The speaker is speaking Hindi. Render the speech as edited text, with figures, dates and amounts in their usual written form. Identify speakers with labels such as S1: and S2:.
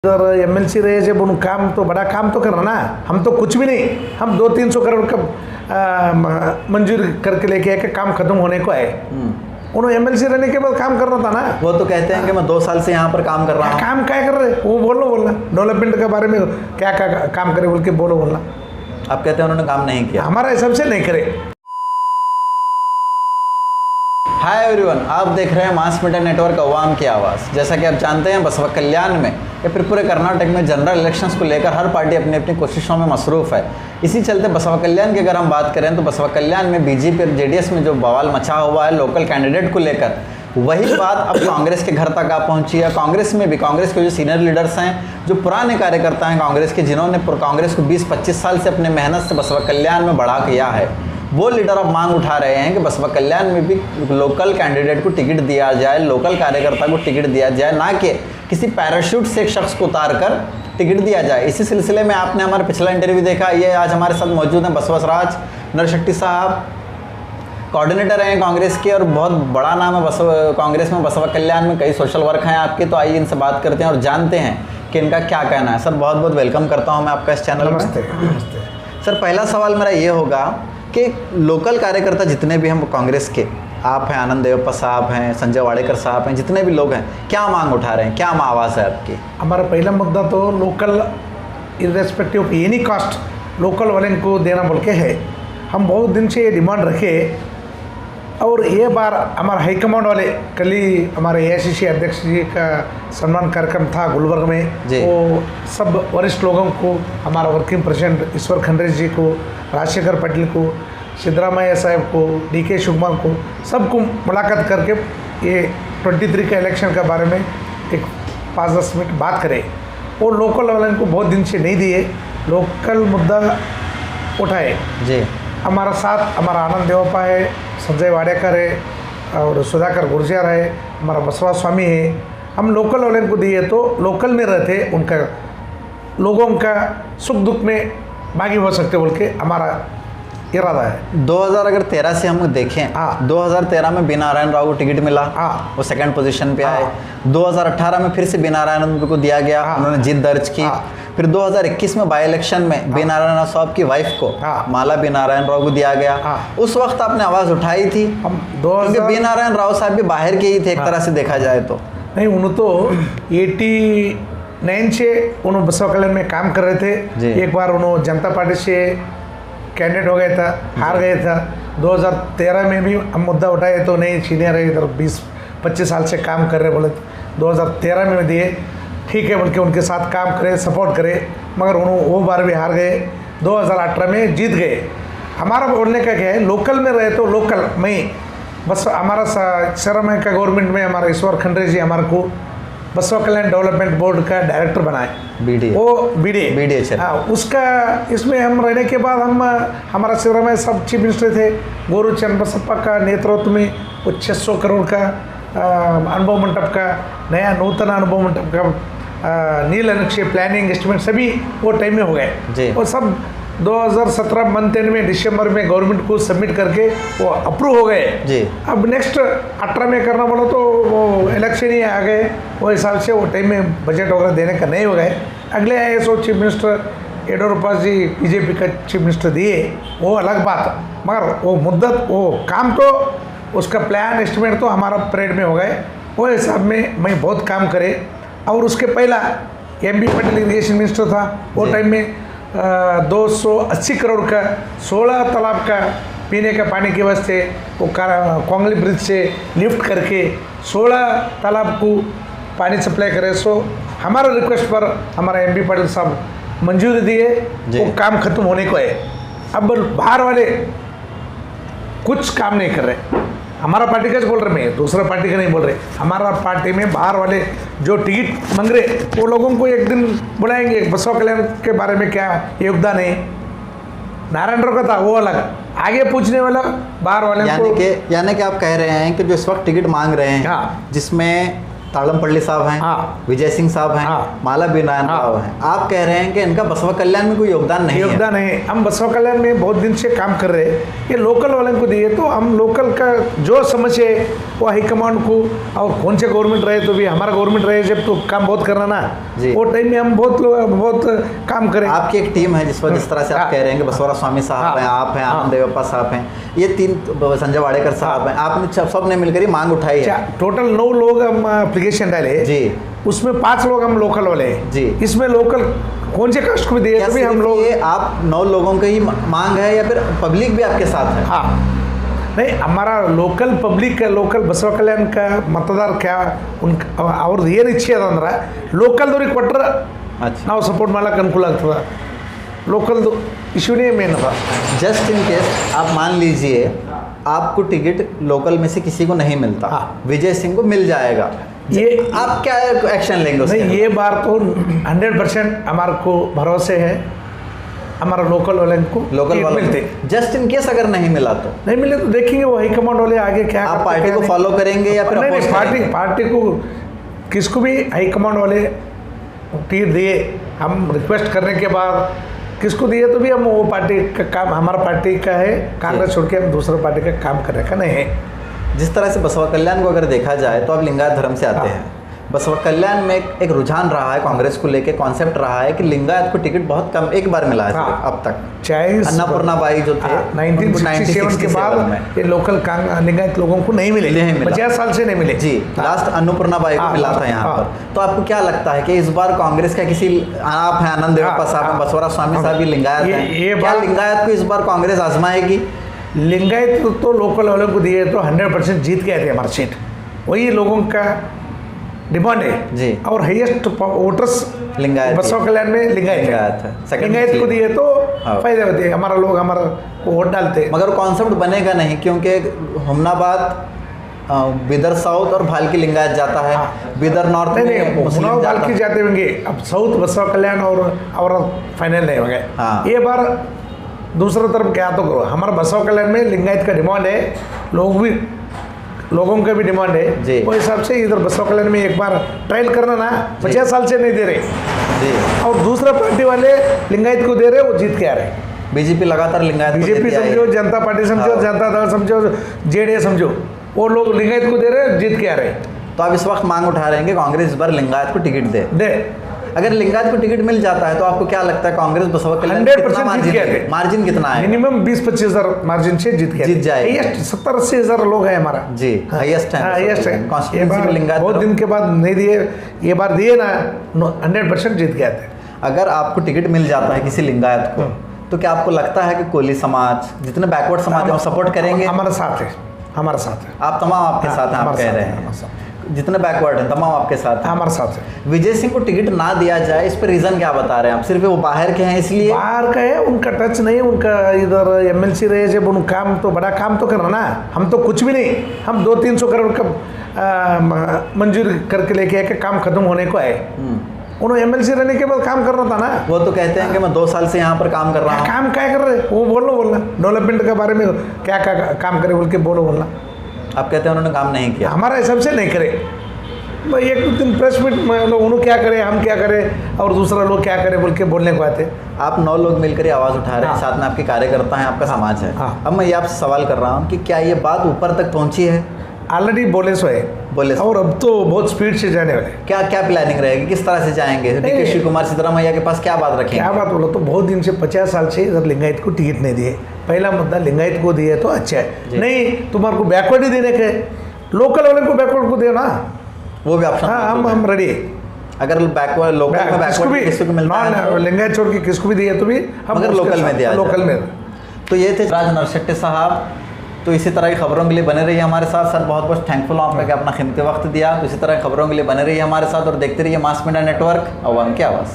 S1: इधर एमएलसी रहे जब उन काम तो बड़ा काम तो करना ना, हम तो कुछ भी नहीं, हम 200-300 करोड़ का मंजूर करके लेके आए कि काम खत्म होने को है। उन्होंने एमएलसी रहने के बाद काम करना था ना।
S2: वो तो कहते हैं कि मैं 2 साल से यहाँ पर काम कर रहा हूँ।
S1: काम क्या कर रहे, वो बोलना डेवलपमेंट के बारे में क्या क्या काम करे बोल के बोलना।
S2: आप कहते हैं उन्होंने काम नहीं किया।
S1: हमारा हिसाब से नहीं करे।
S2: हाय एवरीवन, आप देख रहे हैं मास मीडिया नेटवर्क अवाम की आवाज़। जैसा कि आप जानते हैं, बसवा कल्याण में या फिर पूरे कर्नाटक में जनरल इलेक्शंस को लेकर हर पार्टी अपनी अपनी कोशिशों में मसरूफ़ है। इसी चलते बसवा कल्याण की अगर हम बात करें तो बसवा कल्याण में बीजेपी और जेडीएस में जो बवाल मचा हुआ है लोकल कैंडिडेट को लेकर, वही बात अब कांग्रेस के घर तक आ पहुंची है। कांग्रेस में भी कांग्रेस के जो सीनियर लीडर्स हैं, जो पुराने कार्यकर्ता हैं कांग्रेस के, जिन्होंने कांग्रेस को 20-25 साल से अपने मेहनत से बसवा कल्याण में बढ़ा किया है, वो लीडर अब मांग उठा रहे हैं कि बसवा कल्याण में भी लोकल कैंडिडेट को टिकट दिया जाए, लोकल कार्यकर्ता को टिकट दिया जाए, ना कि किसी पैराशूट से एक शख्स को उतार कर टिकट दिया जाए। इसी सिलसिले में आपने हमारा पिछला इंटरव्यू देखा। ये आज हमारे साथ मौजूद हैं बसवराज नरशेट्टी साहब, कोऑर्डिनेटर हैं कांग्रेस के और बहुत बड़ा नाम है कांग्रेस में बसवा कल्याण में। कई सोशल वर्क हैं आपके, तो आइए इनसे बात करते हैं और जानते हैं कि इनका क्या कहना है। सर, बहुत बहुत वेलकम करता हूँ मैं आपका इस चैनल में।
S1: नमस्ते।
S2: सर, पहला सवाल मेरा ये होगा कि लोकल कार्यकर्ता जितने भी हम कांग्रेस के, आप हैं, आनंद देवप्पा साहब हैं, संजय वाडेकर साहब हैं, जितने भी लोग हैं, क्या मांग उठा रहे हैं, क्या आवाज़ है आपकी? हमारा
S1: पहला मुद्दा तो local irrespective of any caste local वाले को देना बोल के है। हम बहुत दिन से ये डिमांड रखे और ये बार हमारा हाईकमांड वाले, कल ही हमारे एआईसीसी अध्यक्ष जी का सम्मान कार्यक्रम था गुलबर्ग में, वो सब वरिष्ठ लोगों को, हमारा वर्किंग प्रेसिडेंट ईश्वर खंड्रे जी को, राजशेखर पाटिल को, सिद्धरामैया साहब को, डीके शिवकुमार को, सबको मुलाकात करके ये 23 का इलेक्शन के बारे में एक 5-10 मिनट बात करें। वो लोकल वाले को बहुत दिन से नहीं दिए, लोकल मुद्दा उठाए जी। हमारा साथ हमारा आनंद देवप्पा है, संजय वाडेकर है और सुधाकर गुर्जर है, हमारा बसवा स्वामी है। हम लोकल वाले को दिए तो लोकल में रहते, उनका लोगों का सुख दुख में भागी हो सकते बोल के हमारा इरादा है।
S2: 2013 से हम देखें, 2013 में बी नारायण राव को टिकट मिला, वो सेकंड पोजीशन पे आए। 2018 में फिर से बी नारायण को दिया गया, उन्होंने जीत दर्ज की। फिर 2021 में बाई इलेक्शन में बी नारायण राव साहब की वाइफ को, माला बी नारायण राव को दिया गया। उस वक्त आपने आवाज़ उठाई थी, क्योंकि बी नारायण राव साहब भी बाहर के ही थे एक तरह से देखा जाए तो।
S1: नहीं, उन्होंने तो 89 से उन्होंने बसवा कल्याण में काम कर रहे थे। एक बार उन्होंने जनता पार्टी से कैंडिडेट हो गया था, हार गया था। 2013 में भी हम मुद्दा उठाए तो नहीं, सीनियर है, इधर 20-25 साल से काम कर रहे बोले, 2013 में दिए, ठीक है बोल के उनके साथ काम करे, सपोर्ट करे, मगर उन्होंने वो बार भी हार गए। 2018 में जीत गए। हमारा बोलने का क्या है, लोकल में रहे तो लोकल में बस हमारा शर्म है का गवर्नमेंट में हमारा ईश्वर खंड्रे जी हमारे को बसवा कल्याण डेवलपमेंट बोर्ड का डायरेक्टर बनाए, बीडीए। हाँ, उसका इसमें हम रहने के बाद हम हमारा शिविर में सब चीफ मिनिस्टर थे, गोरू चन्नबसप्पा का नेतृत्व में वो 600 करोड़ का अनुभव मंडप का नया नूतन अनुभव मंडप का नील नक्शे प्लानिंग एस्टिमेट सभी वो टाइम में हो गए। वो सब 2017 मंथ एंड में दिसंबर में गवर्नमेंट को सबमिट करके वो अप्रूव हो गए जी। अब नेक्स्ट 18 में करना बोला तो वो इलेक्शन ही आ गए, वो हिसाब से वो टाइम में बजट वगैरह देने का नहीं हो गए। अगले आईएएस चीफ मिनिस्टर येडियुरप्पा जी बीजेपी का चीफ मिनिस्टर दिए, वो अलग बात, मगर वो मुद्दत वो काम तो उसका प्लान एस्टिमेट तो हमारा परेड में हो गए। वो हिसाब में मैं बहुत काम करे। और उसके पहला एमबी पटेल इरीगेशन मिनिस्टर था, वो टाइम में 280 करोड़ का 16 तालाब का पीने का पानी की वास्ते वो कोंगली ब्रिज से लिफ्ट करके 16 तालाब को पानी सप्लाई करे। सो हमारा रिक्वेस्ट पर हमारा एमबी पाटिल साहब मंजूरी दिए, वो काम खत्म होने को है। अब बाहर वाले कुछ काम नहीं कर रहे, हमारा पार्टी का बोल रहे, मैं दूसरा पार्टी का नहीं बोल रहे। हमारा पार्टी में बाहर वाले जो टिकट मांग रहे वो लोगों को एक दिन बुलाएंगे, बसवा कल्याण के बारे में क्या योगदान है, नारायण राव का था वो अलग, आगे पूछने वाला बाहर वाले
S2: यानी कि आप कह रहे हैं कि जो इस वक्त टिकट मांग रहे हैं, जिसमें ताड़मपल्ली साहब हैं,
S1: हाँ।
S2: विजय सिंह साहब हैं,
S1: हाँ।
S2: माला बीनायन
S1: हाँ।
S2: राव हैं। आप कह रहे हैं कि इनका बसवा कल्याण में कोई योगदान नहीं है।
S1: योगदान है। हम बसवा कल्याण में बहुत दिन से काम कर रहे हैं। ये लोकल वाले को दिए तो हम लोकल का जो समस्या है वो हाईकमांड को, और कौन से गवर्नमेंट रहे तो भी हमारा गवर्नमेंट रहे जब तो काम बहुत करना ना,
S2: जी।
S1: वो टाइम में हम बहुत काम करें।
S2: आपकी एक टीम है जिस तरह से आप
S1: हाँ।
S2: कह रहे हैं कि बसवराज स्वामी साहब
S1: हाँ।
S2: हैं, आप हैं,
S1: हाँ।
S2: आनंद देवप्पा साहब हैं, ये 3 संजय वाडेकर साहब हैं, आपने सबने मिलकर ही मांग उठाई है।
S1: टोटल 9 लोग हम एप्लीकेशन डाले
S2: जी।
S1: उसमें 5 लोग हम लोकल वाले हैं।
S2: जी।
S1: इसमें लोकल कौन से कास्ट को भी दिए
S2: क्या
S1: तो भी हम
S2: सिर्फ
S1: लोग,
S2: ये आप 9 लोगों की ही मांग है या फिर पब्लिक भी आपके साथ है?
S1: हाँ नहीं, हमारा लोकल पब्लिक का, लोकल बसवा कल्याण का मतदार क्या उनका ಅವ್ರದ್ದು ಏನು ಇಚ್ಛೆ ಅದ ಅಂದ್ರೆ ಲೋಕಲ್ದವ್ರಿಗೆ ಕೊಟ್ಟರೆ
S2: अच्छा,
S1: ನಾವು ಸಪೋರ್ಟ್ ಮಾಡ್ಲಿಕ್ಕೆ ಅನುಕೂಲ ಆಗ್ತದೆ. ಲೋಕಲ್ದು ಇಶ್ಯೂನೇ ಮೇನ್ ಅದ.
S2: जस्ट इन केस आप मान लीजिए आपको टिकट लोकल में से किसी को नहीं मिलता,
S1: हाँ।
S2: विजय सिंह को मिल जाएगा,
S1: ये
S2: आप क्या एक्शन लेंगे उसके
S1: नहीं,
S2: लिए?
S1: ये बार तो 100% हमारे को भरोसे है, हमारा लोकल वाले को
S2: लोकल
S1: टिकट
S2: वालों
S1: मिलते.
S2: जस्ट इन केस अगर नहीं मिला तो
S1: नहीं मिले तो देखेंगे वो हाईकमांड वाले आगे क्या
S2: आप
S1: करते,
S2: पार्टी
S1: क्या
S2: को
S1: नहीं.
S2: फॉलो करेंगे या फिर
S1: नहीं
S2: oppose
S1: नहीं,
S2: करेंगे?
S1: पार्टी को किसको भी हाईकमांड वाले टिकट दिए, हम रिक्वेस्ट करने के बाद किसको दिए तो भी हम वो पार्टी का काम, हमारा पार्टी का है, कांग्रेस छोड़ के हम दूसरे पार्टी का काम करने का नहीं है.
S2: जिस तरह से बसवा कल्याण को अगर देखा जाए तो आप लिंगायत धर्म से आते
S1: हाँ।
S2: हैं। बसवा कल्याण में एक रुझान रहा है, कांग्रेस को लेके कॉन्सेप्ट रहा है कि लिंगायत को टिकट बहुत कम, एक बार मिला है सिर्फ
S1: हाँ।
S2: अब तक।
S1: चाहे
S2: अन्नपूर्णा बाई जो थे
S1: 1967 के बाद
S2: में
S1: ये लोकल लिंगायत लोगों को नहीं मिले,
S2: नहीं मिला।
S1: 50 साल से नहीं मिले.
S2: जी, लास्ट अन्नपूर्णा बाई को
S1: हाँ,
S2: मिला था यहाँ
S1: हाँ।
S2: पर। तो आपको क्या लगता है कि इस बार कांग्रेस का किसी, आप हैं आनंद देवप्पा
S1: हाँ,
S2: साहब हैं,
S1: हाँ।
S2: बसवराज स्वामी साहब भी लिंगायत
S1: ये
S2: हैं, क्या
S1: बात-
S2: लिंगायत को इस बार कांग्रेस आजमाएगी?
S1: लिंगायत तो लोकल वालों को दिए तो 100% जीत गए थे हमारा सीट, वही लोगों का डिमांड है.
S2: जी।
S1: और हाईएस्ट वोटर्स
S2: लिंगायत
S1: बसवा कल्याण में लिंगायत
S2: लिंगायत है।
S1: है.
S2: Second
S1: लिंगायत को
S2: मुस्लिम।
S1: दिए तो
S2: हाँ।
S1: फायदे होते हैं, हमारा लोग हमारा को वोट डालते हैं.
S2: मगर कॉन्सेप्ट बनेगा नहीं क्योंकि हुमनाबाद, बिदर साउथ और भालकी लिंगायत जाता है,
S1: हाँ।
S2: बिदर नॉर्थ
S1: नहीं
S2: में
S1: नहीं,
S2: मुस्लिम
S1: चुनाव
S2: जाता
S1: बाल की
S2: है।
S1: जाते होंगे. अब साउथ बसवा कल्याण और फाइनल नहीं हो गए.
S2: हाँ।
S1: ये बार दूसरा तरफ क्या तो करो, हमारा बसवा कल्याण में लिंगायत का डिमांड है, लोगों का भी डिमांड है.
S2: जी।
S1: वो हिसाब से इधर बसवा कल्याण में एक बार ट्रायल करना ना, 50 साल से नहीं दे रहे,
S2: जी,
S1: और दूसरा पार्टी वाले लिंगायत को दे रहे, वो जीत के आ रहे.
S2: बीजेपी लगातार लिंगायत को
S1: बीजेपी
S2: देती आई है।
S1: समझो, जनता पार्टी समझो,
S2: हाँ।
S1: जनता दल समझो, जेडीएस समझो, वो लोग लिंगायत को दे रहे, जीत के आ रहे.
S2: तो आप इस वक्त मांग उठा रहे हैं कि कांग्रेस इस बार लिंगायत को टिकट दे।
S1: दे
S2: अगर लिंगायत को टिकट मिल जाता है तो आपको क्या लगता है कांग्रेस बसवा कल्याण
S1: 100% जीत गया थे.
S2: मार्जिन कितना है?
S1: मिनिमम 20-25 हजार मार्जिन से जीत गया.
S2: जीत जाएगा।
S1: 70-80 हजार लोग हैं हमारा.
S2: जी, हाईएस्ट है
S1: हाईएस्ट है. ये
S2: कॉन्स्टिट्यूंसी में लिंगायत
S1: बहुत
S2: धर्म।
S1: दिन के बाद नहीं दिए, ये बार दिए ना, 100% जीत गया थे.
S2: अगर आपको टिकट मिल जाता है किसी लिंगायत को तो क्या आपको लगता है कि कोली समाज, जितने बैकवर्ड समाज है, वो सपोर्ट करेंगे?
S1: हमारे साथ है, हमारे साथ है.
S2: आप तमाम आपके
S1: हाँ,
S2: साथ हैं, आप
S1: हमारे
S2: कह
S1: साथ
S2: रहे
S1: है,
S2: हैं
S1: हमारे साथ.
S2: जितने बैकवर्ड हैं तमाम आपके साथ हैं।
S1: हमारे साथ है.
S2: विजय सिंह को टिकट ना दिया जाए, इस पर रीजन क्या बता रहे हैं आप? सिर्फ वो बाहर के हैं इसलिए?
S1: बाहर का है, उनका टच नहीं, उनका इधर एमएलसी रहे जब उन काम तो बड़ा काम तो करना ना. हम तो कुछ भी नहीं, हम 200-300 करोड़ का मंजूर करके लेके आए कि काम खत्म होने को आए. उन्होंने एमएलसी रहने के बाद काम करना था ना.
S2: वो तो कहते हैं कि मैं 2 साल से यहाँ पर काम कर रहा हूँ।
S1: काम क्या कर रहे, वो बोलना डेवलपमेंट के बारे में क्या काम करे बोल के बोलना.
S2: आप कहते हैं उन्होंने काम नहीं किया।
S1: हमारा हिसाब से नहीं करे. मैं 1-2 दिन प्रेस मीट में उन्होंने क्या करे, हम क्या करें, और दूसरा लोग क्या करे बोल के बोलने को आते.
S2: आप 9 लोग मिलकर ये आवाज़ उठा रहे हैं,
S1: हाँ।
S2: साथ में आपके कार्यकर्ता हैं, आपका समाज है।
S1: हाँ।
S2: अब मैं ये आपसे सवाल कर रहा हूँ कि क्या ये बात ऊपर तक पहुँची है?
S1: ऑलरेडी बोले सो है,
S2: बोले सो।
S1: और अब तो बहुत स्पीड से जाने वाले.
S2: क्या क्या प्लानिंग रहेगी, किस तरह से जाएंगे? डीके शिव कुमार सिद्धरामैया के पास क्या बात रखेंगे?
S1: क्या बात बोलो, तो बहुत दिन से 50 साल से इधर लिंगायत को टिकट नहीं दिए. पहला मुद्दा लिंगायत को दिए तो अच्छा है. नहीं तुम्हारे को बैकवर्ड ही देने के, लोकल वाले को बैकवर्ड को देना.
S2: वो भी ऑप्शन?
S1: हाँ, हम रेडी है.
S2: अगर बैकवर्ड, लोकल में
S1: किसको
S2: बैकवर्ड
S1: भी
S2: किसी को मिलता है
S1: नॉन लिंगायत छोड़ के किसको भी दिए तो भी हम
S2: मगर
S1: उसके
S2: लोकल में
S1: साथ-
S2: दिया
S1: लोकल
S2: जाए।
S1: में.
S2: तो ये थे राज नरशेट्टी साहब। तो इसी तरह की खबरों के लिए बने रहिए हमारे साथ। सर बहुत बहुत थैंकफुल हूँ आपका कि अपना कीमती वक्त दिया। तो इसी तरह की खबरों के लिए बने रहिए हमारे साथ और देखते रहिए मास मीडिया नेटवर्क, अवाम की आवाज़।